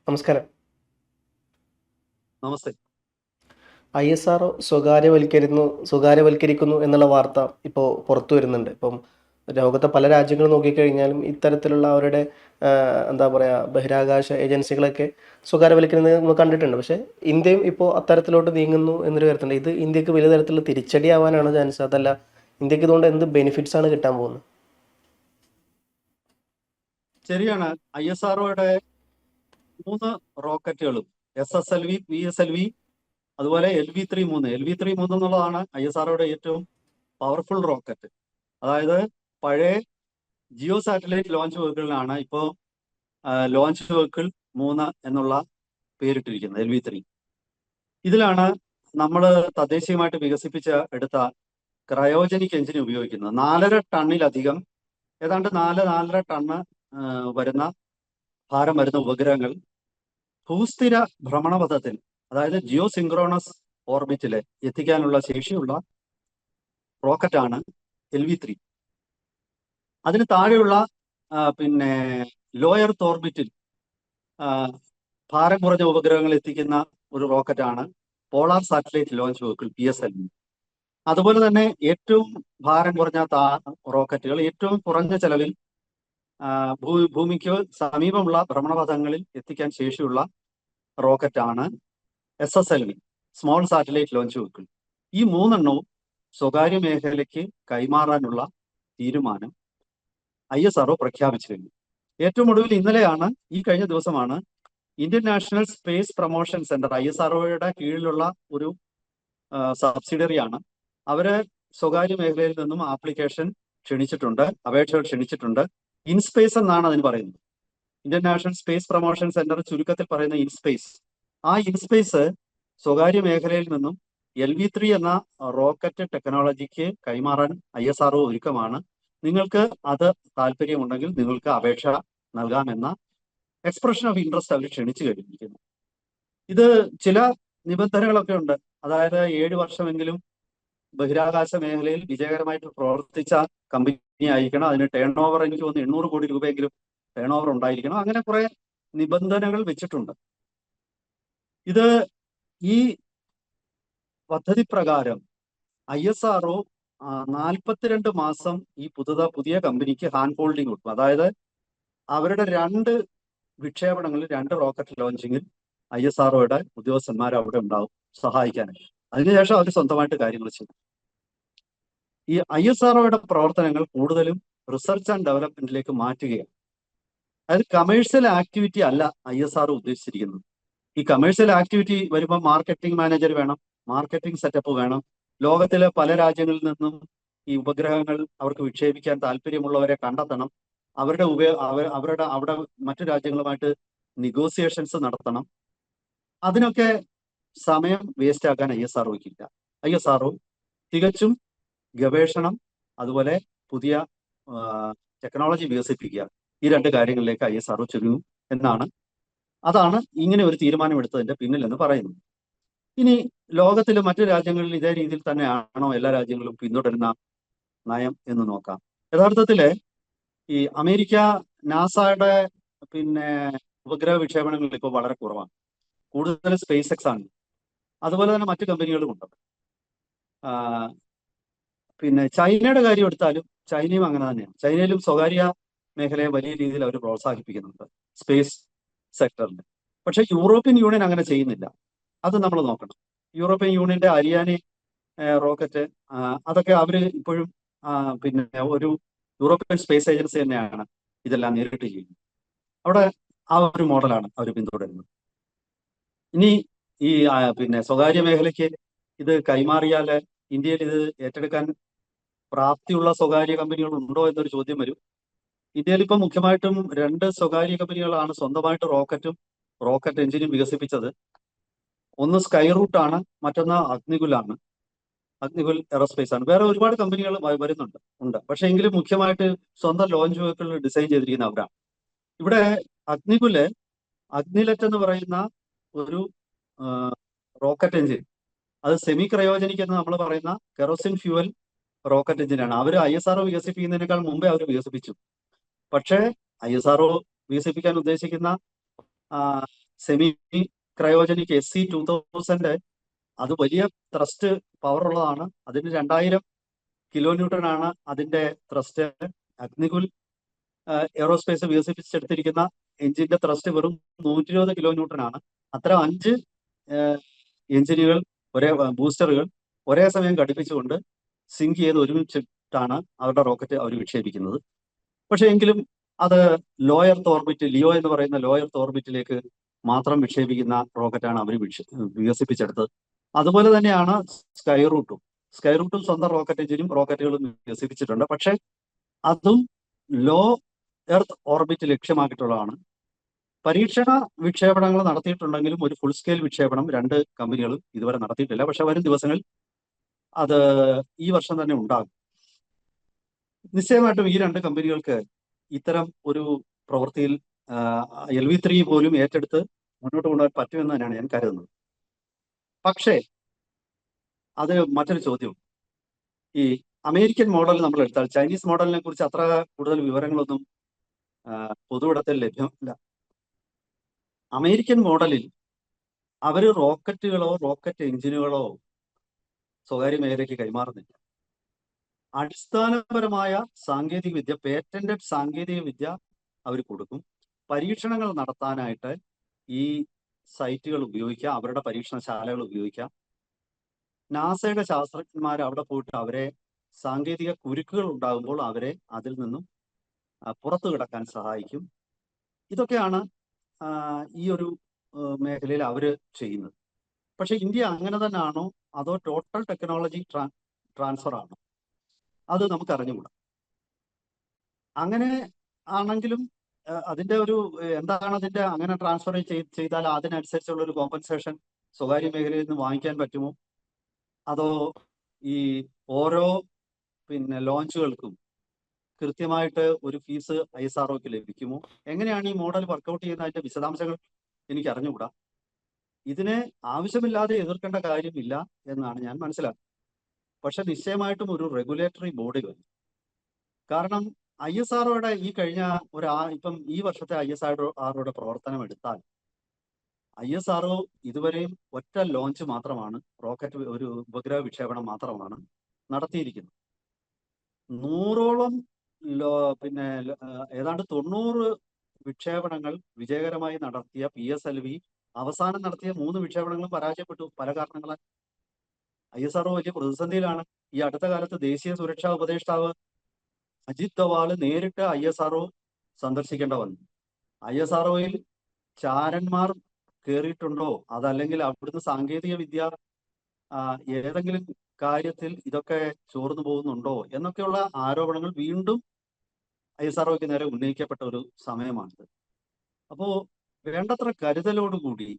നമസ്കാരം. നമസ്തേ. ISRO സ്വകാര്യവൽക്കരിക്കുന്നു എന്നുള്ള വാർത്ത ഇപ്പോൾ പുറത്തു വരുന്നുണ്ട്. ഇപ്പം ലോകത്തെ പല രാജ്യങ്ങൾ നോക്കിക്കഴിഞ്ഞാലും ഇത്തരത്തിലുള്ള അവരുടെ എന്താ പറയുക, ബഹിരാകാശ ഏജൻസികളൊക്കെ സ്വകാര്യവൽക്കരിക്കുന്നത് നമ്മൾ കണ്ടിട്ടുണ്ട്. പക്ഷേ ഇന്ത്യയും ഇപ്പോൾ അത്തരത്തിലോട്ട് നീങ്ങുന്നു എന്നൊരു കരുത്തുണ്ട്. ഇത് ഇന്ത്യക്ക് വലിയ തരത്തിലുള്ള തിരിച്ചടിയാവാനാണ് ചാൻസ്, അതല്ല ഇന്ത്യക്ക് ഇതുകൊണ്ട് എന്ത് ബെനിഫിറ്റ്സ് ആണ് കിട്ടാൻ പോകുന്നത്? ശരിയാണ്. ISROയുടെ 3 റോക്കറ്റുകളും SSLV, PSLV, അതുപോലെ LV-3 3 LV-3 3 എന്നുള്ളതാണ് ISROയുടെ ഏറ്റവും പവർഫുൾ റോക്കറ്റ്. അതായത് പഴയ ജിയോ സാറ്റലൈറ്റ് ലോഞ്ച് വെഹിക്കിളിനാണ് ഇപ്പോൾ ലോഞ്ച് വെഹിക്കിൾ 3 എന്നുള്ള പേരിട്ടിരിക്കുന്നത്, LV-3. ഇതിലാണ് നമ്മൾ തദ്ദേശീയമായിട്ട് എടുത്ത ക്രയോജനിക് എഞ്ചിൻ ഉപയോഗിക്കുന്നത്. 4.5 ടണ്ണിലധികം, ഏതാണ്ട് 4-4.5 ടണ്ണ് വരുന്ന ഭാരം വരുന്ന ഉപഗ്രഹങ്ങൾ ഭൂസ്ഥിര ഭ്രമണപഥത്തിൽ, അതായത് ജിയോ സിങ്ക്രോണസ് ഓർബിറ്റിൽ എത്തിക്കാനുള്ള ശേഷിയുള്ള റോക്കറ്റാണ് LV-3. അതിന് താഴെയുള്ള പിന്നെ ലോ എർത്ത് ഓർബിറ്റിൽ ഭാരം കുറഞ്ഞ ഉപഗ്രഹങ്ങൾ എത്തിക്കുന്ന ഒരു റോക്കറ്റാണ് polar satellite launch vehicle, PSLV. അതുപോലെ തന്നെ ഏറ്റവും ഭാരം കുറഞ്ഞ റോക്കറ്റുകൾ ഏറ്റവും കുറഞ്ഞ ചെലവിൽ ഭൂമിക്ക് സമീപമുള്ള ഭ്രമണപഥങ്ങളിൽ എത്തിക്കാൻ ശേഷിയുള്ള റോക്കറ്റാണ് SSLV, small satellite launch vehicle. ഈ 3 എണ്ണവും സ്വകാര്യ മേഖലയ്ക്ക് കൈമാറാനുള്ള തീരുമാനം ISRO പ്രഖ്യാപിച്ചു കഴിഞ്ഞു. ഏറ്റവും ഒടുവിൽ ഇന്നലെയാണ്, ഈ കഴിഞ്ഞ ദിവസമാണ്, Indian national space promotion centre, ISROയുടെ കീഴിലുള്ള ഒരു സബ്സിഡറിയാണ്. അവര് സ്വകാര്യ മേഖലയിൽ നിന്നും അപേക്ഷകൾ ക്ഷണിച്ചിട്ടുണ്ട്. ഇൻസ്പേസ് എന്നാണ് അതിന് പറയുന്നത്. Indian national space promotion centre, ചുരുക്കത്തിൽ പറയുന്ന ഇൻസ്പേസ്. ആ ഇൻസ്പേസ് സ്വകാര്യ മേഖലയിൽ നിന്നും LV-3 എന്ന റോക്കറ്റ് ടെക്നോളജിക്ക് കൈമാറാൻ ISRO ഒരുക്കമാണ്. നിങ്ങൾക്ക് അത് താല്പര്യമുണ്ടെങ്കിൽ നിങ്ങൾക്ക് അപേക്ഷ നൽകാമെന്ന എക്സ്പ്രഷൻ ഓഫ് ഇൻട്രസ്റ്റ് അവർ ക്ഷണിച്ചു കഴിഞ്ഞിരിക്കുന്നു. ഇത് ചില നിബന്ധനകളൊക്കെ ഉണ്ട്. അതായത് 7 വർഷമെങ്കിലും ബഹിരാകാശ മേഖലയിൽ വിജയകരമായിട്ട് പ്രവർത്തിച്ച കമ്പനി ആയിരിക്കണം. അതിന് ടേൺ ഓവർ, എനിക്ക് തോന്നുന്നു 800 കോടി രൂപയെങ്കിലും ടേൺ ഓവർ ഉണ്ടായിരിക്കണം. അങ്ങനെ കുറെ നിബന്ധനകൾ വെച്ചിട്ടുണ്ട്. ഇത് ഈ പദ്ധതി പ്രകാരം ISRO 42 മാസം ഈ പുതിയ കമ്പനിക്ക് ഹാൻഡ് ഹോൾഡിംഗ് കൊടുക്കും. അതായത് അവരുടെ 2 വിക്ഷേപണങ്ങളിൽ, 2 റോക്കറ്റ് ലോഞ്ചിങ്ങിൽ ISROയുടെ ഉദ്യോഗസ്ഥന്മാർ അവിടെ ഉണ്ടാവും സഹായിക്കാനായി. അതിനുശേഷം അവർ സ്വന്തമായിട്ട് കാര്യങ്ങൾ ചെയ്യും. ഈ ISROയുടെ പ്രവർത്തനങ്ങൾ കൂടുതലും റിസർച്ച് ആൻഡ് ഡെവലപ്മെന്റിലേക്ക് മാറ്റുകയാണ്. അതായത് കമേഴ്ഷ്യൽ ആക്ടിവിറ്റി അല്ല ISRO ഉദ്ദേശിച്ചിരിക്കുന്നത്. ഈ കമേഴ്ഷ്യൽ ആക്ടിവിറ്റി വരുമ്പോൾ മാർക്കറ്റിംഗ് മാനേജർ വേണം, മാർക്കറ്റിംഗ് സെറ്റപ്പ് വേണം. ലോകത്തിലെ പല രാജ്യങ്ങളിൽ നിന്നും ഈ ഉപഗ്രഹങ്ങൾ അവർക്ക് വിക്ഷേപിക്കാൻ താല്പര്യമുള്ളവരെ കണ്ടെത്തണം. അവരുടെ അവിടെ മറ്റു രാജ്യങ്ങളുമായിട്ട് നെഗോസിയേഷൻസ് നടത്തണം. അതിനൊക്കെ സമയം വേസ്റ്റ് ആക്കാൻ ISROയ്ക്ക് ഇല്ല. ISRO തികച്ചും ഗവേഷണം, അതുപോലെ പുതിയ ടെക്നോളജി വികസിപ്പിക്കുക, ഈ 2 കാര്യങ്ങളിലേക്ക് ISRO ചുരുങ്ങും എന്നാണ്. അതാണ് ഇങ്ങനെ ഒരു തീരുമാനമെടുത്തതിന്റെ പിന്നിൽ എന്ന് പറയുന്നത്. ഇനി ലോകത്തിലെ മറ്റു രാജ്യങ്ങളിൽ ഇതേ രീതിയിൽ തന്നെയാണോ എല്ലാ രാജ്യങ്ങളും പിന്തുടരുന്ന നയം എന്ന് നോക്കാം. യഥാർത്ഥത്തില് ഈ അമേരിക്ക നാസയുടെ ഉപഗ്രഹ വിക്ഷേപണങ്ങൾ ഇപ്പോൾ വളരെ കുറവാണ്. കൂടുതൽ സ്പേസ് എക്സ് ആണ്. അതുപോലെ തന്നെ മറ്റു കമ്പനികളും ഉണ്ട്. ചൈനയുടെ കാര്യം എടുത്താലും ചൈനയും അങ്ങനെ തന്നെയാണ്. ചൈനയിലും സ്വകാര്യ മേഖലയെ വലിയ രീതിയിൽ അവർ പ്രോത്സാഹിപ്പിക്കുന്നുണ്ട് സ്പേസ് സെക്ടറിൽ. പക്ഷെ യൂറോപ്യൻ യൂണിയൻ അങ്ങനെ ചെയ്യുന്നില്ല. അത് നമ്മൾ നോക്കണം. യൂറോപ്യൻ യൂണിയന്റെ അരിയാനെ റോക്കറ്റ്, അതൊക്കെ അവർ ഇപ്പോഴും ഒരു യൂറോപ്യൻ സ്പേസ് ഏജൻസി തന്നെയാണ് ഇതെല്ലാം നേരിട്ട് ചെയ്യുന്നത്. അവിടെ ആ ഒരു മോഡലാണ് അവർ പിന്തുടരുന്നത്. ഇനി ഈ സ്വകാര്യ മേഖലയ്ക്ക് ഇത് കൈമാറിയാൽ ഇന്ത്യയിൽ ഇത് ഏറ്റെടുക്കാൻ പ്രാപ്തിയുള്ള സ്വകാര്യ കമ്പനികൾ ഉണ്ടോ എന്നൊരു ചോദ്യം വരും. ഇന്ത്യയിൽ ഇപ്പം മുഖ്യമായിട്ടും 2 സ്വകാര്യ കമ്പനികളാണ് സ്വന്തമായിട്ട് റോക്കറ്റ് എഞ്ചിനും വികസിപ്പിച്ചത്. ഒന്ന് സ്കൈ റൂട്ട് ആണ്, മറ്റൊന്ന് അഗ്നികുൽ എയറോസ്പേസ് ആണ്. വേറെ ഒരുപാട് കമ്പനികൾ ഉണ്ട്. പക്ഷെ എങ്കിലും മുഖ്യമായിട്ട് സ്വന്തം ലോഞ്ച് വെഹിക്കിൾ ഡിസൈൻ ചെയ്തിരിക്കുന്ന അവരാണ്. ഇവിടെ അഗ്നിലെറ്റ് എന്ന് പറയുന്ന ഒരു റോക്കറ്റ് എഞ്ചിൻ, അത് സെമി ക്രയോജനിക് എന്ന് നമ്മൾ പറയുന്ന കെറോസിൻ ഫ്യൂവൽ റോക്കറ്റ് എഞ്ചിനാണ്. അവർ ISRO വികസിപ്പിക്കുന്നതിനേക്കാൾ മുമ്പേ അവർ വികസിപ്പിച്ചു. പക്ഷേ ISRO വികസിപ്പിക്കാൻ ഉദ്ദേശിക്കുന്ന സെമി ക്രയോജനിക് SC-2000 അത് വലിയ ത്രസ്റ്റ് പവർ ഉള്ളതാണ്. അതിന് 2000 kN ആണ് അതിന്റെ ത്രസ്റ്റ്. അഗ്നികുൽ എയറോസ്പേസ് വികസിപ്പിച്ചെടുത്തിരിക്കുന്ന എഞ്ചിന്റെ ത്രസ്റ്റ് വെറും 120 kN ആണ്. അത്തരം 5 എഞ്ചിനുകൾ ബൂസ്റ്ററുകൾ ഒരേ സമയം ഘടിപ്പിച്ചുകൊണ്ട് സിങ്ക് ചെയ്ത് ഒരുമിച്ചിട്ടാണ് അവരുടെ റോക്കറ്റ് അവർ വിക്ഷേപിക്കുന്നത്. പക്ഷെ എങ്കിലും അത് ലോ എർത്ത് ഓർബിറ്റ്, ലിയോ എന്ന് പറയുന്ന ലോ എർത്ത് ഓർബിറ്റിലേക്ക് മാത്രം വിക്ഷേപിക്കുന്ന റോക്കറ്റാണ് അവർ വികസിപ്പിച്ചെടുത്തത്. അതുപോലെ തന്നെയാണ് സ്കൈ റൂട്ടും. സ്കൈ റൂട്ടും സ്വന്തം റോക്കറ്റ് എഞ്ചിനും റോക്കറ്റുകളും വികസിപ്പിച്ചിട്ടുണ്ട്. പക്ഷെ അതും ലോ എർത്ത് ഓർബിറ്റ് ലക്ഷ്യമാക്കിയിട്ടുള്ളതാണ്. പരീക്ഷണ വിക്ഷേപണങ്ങൾ നടത്തിയിട്ടുണ്ടെങ്കിലും ഒരു ഫുൾ സ്കെയിൽ വിക്ഷേപണം 2 കമ്പനികളും ഇതുവരെ നടത്തിയിട്ടില്ല. പക്ഷെ വരും ദിവസങ്ങളിൽ അത് ഈ വർഷം തന്നെ ഉണ്ടാകും. നിശ്ചയമായിട്ടും ഈ 2 കമ്പനികൾക്ക് ഇത്തരം ഒരു പ്രവൃത്തിയിൽ LV-3 പോലും ഏറ്റെടുത്ത് മുന്നോട്ട് കൊണ്ടുപോകാൻ പറ്റുമെന്ന് തന്നെയാണ് ഞാൻ കരുതുന്നത്. പക്ഷേ അത് മറ്റൊരു ചോദ്യം, ഈ അമേരിക്കൻ മോഡൽ നമ്മൾ എടുത്താൽ ചൈനീസ് മോഡലിനെ കുറിച്ച് അത്ര കൂടുതൽ വിവരങ്ങളൊന്നും പൊതുവിടത്തിൽ ലഭ്യമല്ല. അമേരിക്കൻ മോഡലിൽ അവർ റോക്കറ്റുകളോ റോക്കറ്റ് എഞ്ചിനുകളോ സ്വകാര്യ മേഖലയ്ക്ക് കൈമാറുന്നില്ല. അടിസ്ഥാനപരമായ സാങ്കേതിക വിദ്യ, പേറ്റന്റഡ് സാങ്കേതിക വിദ്യ അവർ കൊടുക്കും. പരീക്ഷണങ്ങൾ നടത്താനായിട്ട് ഈ സൈറ്റുകൾ ഉപയോഗിക്കാം, അവരുടെ പരീക്ഷണശാലകൾ ഉപയോഗിക്കാം. നാസയുടെ ശാസ്ത്രജ്ഞന്മാർ അവിടെ പോയിട്ട് അവരെ സാങ്കേതിക കുരുക്കുകൾ ഉണ്ടാകുമ്പോൾ അവരെ അതിൽ നിന്നും പുറത്തു കിടക്കാൻ സഹായിക്കും. ഇതൊക്കെയാണ് ഈ ഒരു മേഖലയിൽ അവർ ചെയ്യുന്നത്. പക്ഷെ ഇന്ത്യ അങ്ങനെ തന്നെ ആണോ അതോ ടോട്ടൽ ടെക്നോളജി ട്രാൻസ്ഫർ ആണോ അത് നമുക്ക് അറിഞ്ഞുകൂടാ. അങ്ങനെ ആണെങ്കിലും അതിന്റെ ഒരു എന്താണ് അതിന്റെ അങ്ങനെ ട്രാൻസ്ഫർ ചെയ്താൽ അതിനനുസരിച്ചുള്ള ഒരു കോമ്പൻസേഷൻ സ്വകാര്യ മേഖലയിൽ നിന്ന് വാങ്ങിക്കാൻ പറ്റുമോ, അതോ ഈ ഓരോ ലോഞ്ചുകൾക്കും കൃത്യമായിട്ട് ഒരു ഫീസ് ISROക്ക് ലഭിക്കുമോ, എങ്ങനെയാണ് ഈ മോഡൽ വർക്കൗട്ട് ചെയ്യുന്നതിന്റെ വിശദാംശങ്ങൾ എനിക്ക് അറിഞ്ഞുകൂടാ. ഇതിനെ ആവശ്യമില്ലാതെ എതിർക്കേണ്ട കാര്യമില്ല എന്നാണ് ഞാൻ മനസ്സിലാക്കുന്നത്. പക്ഷെ നിശ്ചയമായിട്ടും ഒരു റെഗുലേറ്ററി ബോഡി വേണം. കാരണം ISROയുടെ ഈ കഴിഞ്ഞ ഇപ്പം ഈ വർഷത്തെ ISROയുടെ പ്രവർത്തനം എടുത്താൽ ISRO ഇതുവരെയും ഒറ്റ ലോഞ്ച് മാത്രമാണ്, റോക്കറ്റ് ഒരു ഉപഗ്രഹ വിക്ഷേപണം മാത്രമാണ് നടത്തിയിരിക്കുന്നത്. 100ഓളം ഏതാണ്ട് 90 വിക്ഷേപണങ്ങൾ വിജയകരമായി നടത്തിയ PSLV അവസാനം നടത്തിയ 3 വിക്ഷേപണങ്ങളും പരാജയപ്പെട്ടു പല കാരണങ്ങളാൽ. ISRO വലിയ പ്രതിസന്ധിയിലാണ്. ഈ അടുത്ത കാലത്ത് ദേശീയ സുരക്ഷാ ഉപദേഷ്ടാവ് അജിത് ദവാൽ നേരിട്ട് ISRO സന്ദർശിക്കേണ്ട വന്നു. ISROയിൽ ചാരന്മാർ കയറിയിട്ടുണ്ടോ, അതല്ലെങ്കിൽ അവിടുന്ന് സാങ്കേതിക വിദ്യ ഏതെങ്കിലും കാര്യത്തിൽ ഇതൊക്കെ ചോർന്നു പോകുന്നുണ്ടോ എന്നൊക്കെയുള്ള ആരോപണങ്ങൾ വീണ്ടും ISROയ്ക്ക് നേരെ ഉന്നയിക്കപ്പെട്ട ഒരു സമയമാണിത്. അപ്പോ വേണ്ടത്ര കരുതലോടുകൂടി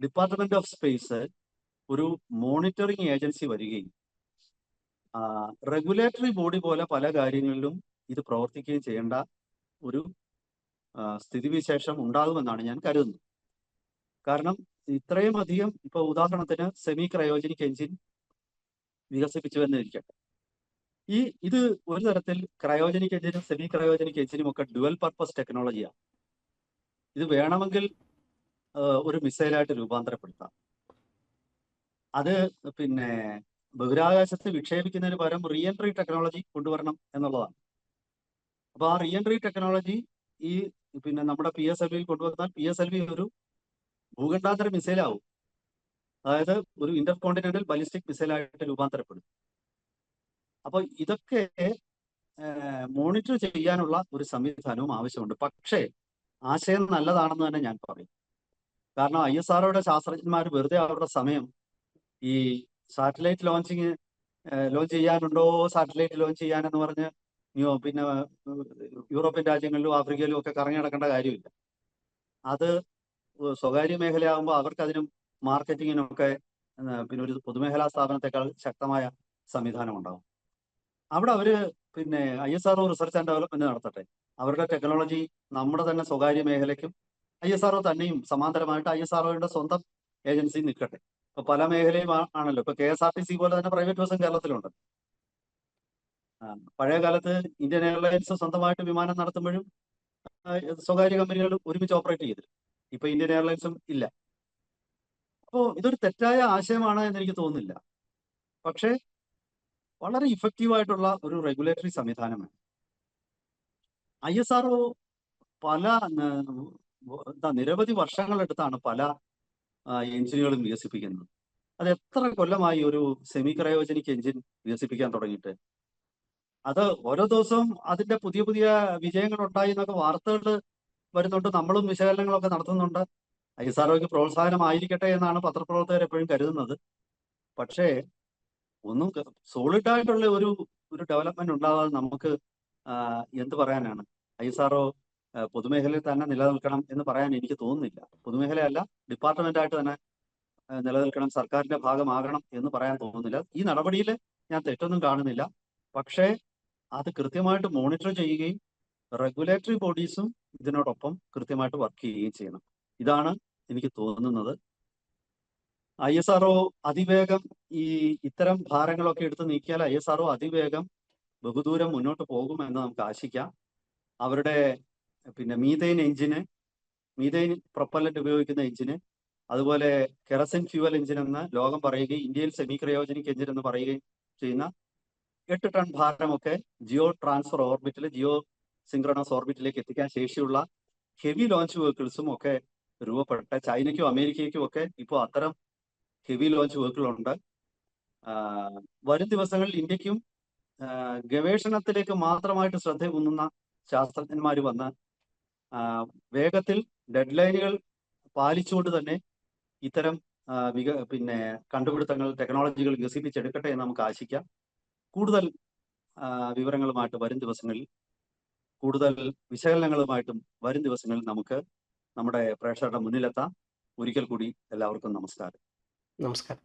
ഡിപ്പാർട്ട്മെന്റ് ഓഫ് സ്പേസ് ഒരു മോണിറ്ററിംഗ് ഏജൻസി വരികയും റെഗുലേറ്ററി ബോഡി പോലെ പല കാര്യങ്ങളിലും ഇത് പ്രവർത്തിക്കുകയും ചെയ്യേണ്ട ഒരു സ്ഥിതിവിശേഷം ഉണ്ടാകുമെന്നാണ് ഞാൻ കരുതുന്നത്. കാരണം ഇത്രയും അധികം, ഇപ്പൊ ഉദാഹരണത്തിന് സെമി ക്രയോജനിക് എഞ്ചിൻ വികസിപ്പിച്ചു എന്നിരിക്കട്ടെ. ഇത് ഒരു തരത്തിൽ ക്രയോജനിക് എഞ്ചിനും സെമി ക്രയോജനിക് എഞ്ചിനും ഒക്കെ ഡ്യുവൽ പർപ്പസ് ടെക്നോളജിയാണ്. ഇത് വേണമെങ്കിൽ ഒരു മിസൈലായിട്ട് രൂപാന്തരപ്പെടുത്താം. അത് ബഹിരാകാശത്ത് വിക്ഷേപിക്കുന്നതിന് പകരം റീ എൻട്രി ടെക്നോളജി കൊണ്ടുവരണം എന്നുള്ളതാണ്. അപ്പൊ ആ റീ എൻട്രി ടെക്നോളജി ഈ നമ്മുടെ PSLVയിൽ കൊണ്ടുവന്നാൽ PSLV ഒരു ഭൂഖണ്ഡാന്തര മിസൈലാവും. അതായത് ഒരു ഇന്റർ കോണ്ടിനെന്റൽ ബലിസ്റ്റിക് മിസൈലായിട്ട് രൂപാന്തരപ്പെടും. അപ്പൊ ഇതൊക്കെ മോണിറ്റർ ചെയ്യാനുള്ള ഒരു സംവിധാനവും ആവശ്യമുണ്ട്. പക്ഷേ ആശയം നല്ലതാണെന്ന് തന്നെ ഞാൻ പറയും. കാരണം ISROയുടെ ശാസ്ത്രജ്ഞന്മാർ വെറുതെ അവരുടെ സമയം ഈ സാറ്റലൈറ്റ് ലോഞ്ച് ചെയ്യാനുണ്ടോ, സാറ്റലൈറ്റ് ലോഞ്ച് ചെയ്യാനെന്ന് പറഞ്ഞ് യൂറോപ്യൻ രാജ്യങ്ങളിലും ആഫ്രിക്കയിലും ഒക്കെ കറങ്ങി നടക്കേണ്ട കാര്യമില്ല. അത് സ്വകാര്യ മേഖലയാകുമ്പോൾ അവർക്ക് അതിനും മാർക്കറ്റിങ്ങിനൊക്കെ ഒരു പൊതുമേഖലാ സ്ഥാപനത്തെക്കാൾ ശക്തമായ സംവിധാനം ഉണ്ടാവും. അവിടെ അവര് ISRO റിസർച്ച് ആൻഡ് ഡെവലപ്മെന്റ് നടത്തട്ടെ. അവരുടെ ടെക്നോളജി നമ്മുടെ തന്നെ സ്വകാര്യ മേഖലയ്ക്കും ISRO തന്നെയും സമാന്തരമായിട്ട് ISROയുടെ സ്വന്തം ഏജൻസി നിൽക്കട്ടെ. ഇപ്പൊ പല മേഖലയും ആണല്ലോ. ഇപ്പൊ KSRTC പോലെ തന്നെ പ്രൈവറ്റ് ബസ്സും കേരളത്തിലുണ്ട്. പഴയ കാലത്ത് ഇന്ത്യൻ എയർലൈൻസ് സ്വന്തമായിട്ട് വിമാനം നടത്തുമ്പോഴും സ്വകാര്യ കമ്പനികൾ ഒരുമിച്ച് ഓപ്പറേറ്റ് ചെയ്തു. ഇപ്പൊ ഇന്ത്യൻ എയർലൈൻസും ഇല്ല. അപ്പോൾ ഇതൊരു തെറ്റായ ആശയമാണ് എന്ന് എനിക്ക് തോന്നുന്നില്ല. പക്ഷേ വളരെ ഇഫക്റ്റീവ് ആയിട്ടുള്ള ഒരു റെഗുലേറ്ററി സംവിധാനമാണ്. ISRO പല നിരവധി വർഷങ്ങളെടുത്താണ് പല എഞ്ചിനുകളും വികസിപ്പിക്കുന്നത്. അത് എത്ര കൊല്ലമായി ഒരു സെമി ക്രയോജനിക് എഞ്ചിൻ വികസിപ്പിക്കാൻ തുടങ്ങിയിട്ട്? അത് ഓരോ ദിവസവും അതിന്റെ പുതിയ പുതിയ വിജയങ്ങൾ ഉണ്ടായി എന്നൊക്കെ വാർത്തകൾ വരുന്നുണ്ട്. നമ്മളും വിശകലനങ്ങളൊക്കെ നടത്തുന്നുണ്ട്. ISROയ്ക്ക് പ്രോത്സാഹനമായിരിക്കട്ടെ എന്നാണ് പത്രപ്രവർത്തകർ എപ്പോഴും കരുതുന്നത്. പക്ഷേ ഒന്നും സോളിഡ് ആയിട്ടുള്ള ഒരു ഡെവലപ്മെന്റ് ഉണ്ടാകാതെ നമുക്ക് എന്ത് പറയാനാണ്? ISRO പൊതുമേഖലയിൽ തന്നെ നിലനിൽക്കണം എന്ന് പറയാൻ എനിക്ക് തോന്നുന്നില്ല. പൊതുമേഖലയല്ല, ഡിപ്പാർട്ട്മെന്റ് ആയിട്ട് തന്നെ നിലനിൽക്കണം, സർക്കാരിന്റെ ഭാഗമാകണം എന്ന് പറയാൻ തോന്നുന്നില്ല. ഈ നടപടിയിൽ ഞാൻ തെറ്റൊന്നും കാണുന്നില്ല. പക്ഷേ അത് കൃത്യമായിട്ട് മോണിറ്റർ ചെയ്യുകയും റെഗുലേറ്ററി ബോഡീസും ഇതിനോടൊപ്പം കൃത്യമായിട്ട് വർക്ക് ചെയ്യുകയും ചെയ്യണം. ഇതാണ് എനിക്ക് തോന്നുന്നത്. ISRO അതിവേഗം ഇത്തരം ഭാരങ്ങളൊക്കെ എടുത്ത് നീക്കിയാൽ ISRO അതിവേഗം ബഹുദൂരം മുന്നോട്ട് പോകുമെന്ന് നമുക്ക് ആശിക്കാം. അവരുടെ മീതെയിൻ പ്രൊപ്പല്ലന്റ് ഉപയോഗിക്കുന്ന എഞ്ചിന്, അതുപോലെ കെറസിൻ ഫ്യൂവൽ എഞ്ചിൻ എന്ന് ലോകം പറയുകയും ഇന്ത്യയിൽ സെമി ക്രയോജനിക് എഞ്ചിൻ എന്ന് പറയുകയും ചെയ്യുന്ന 8 ടൺ ഭാരമൊക്കെ ജിയോ സിങ്ക്രണസ് ഓർബിറ്റിലേക്ക് എത്തിക്കാൻ ശേഷിയുള്ള ഹെവി ലോഞ്ച് വെഹിക്കിൾസും ഒക്കെ രൂപപ്പെട്ട ചൈനയ്ക്കും അമേരിക്കയ്ക്കും ഒക്കെ ഇപ്പോൾ അത്തരം ഹെവി ലോഞ്ച് വെഹിക്കിളുണ്ട്. വരും ദിവസങ്ങളിൽ ഇന്ത്യക്കും ഗവേഷണത്തിലേക്ക് മാത്രമായിട്ട് ശ്രദ്ധ ഊന്നുന്ന ശാസ്ത്രജ്ഞന്മാർ വന്ന് വേഗത്തിൽ ഡെഡ് ലൈനുകൾ പാലിച്ചുകൊണ്ട് തന്നെ ഇത്തരം കണ്ടുപിടുത്തങ്ങൾ, ടെക്നോളജികൾ വികസിപ്പിച്ചെടുക്കട്ടെ എന്ന് നമുക്ക് ആശിക്കാം. കൂടുതൽ വിവരങ്ങളുമായിട്ട് വരും ദിവസങ്ങളിൽ, കൂടുതൽ വിശകലനങ്ങളുമായിട്ടും വരും ദിവസങ്ങളിൽ നമുക്ക് നമ്മുടെ പ്രേക്ഷകരുടെ മുന്നിലെത്താം. ഒരിക്കൽ കൂടി എല്ലാവർക്കും നമസ്കാരം. നമസ്കാരം.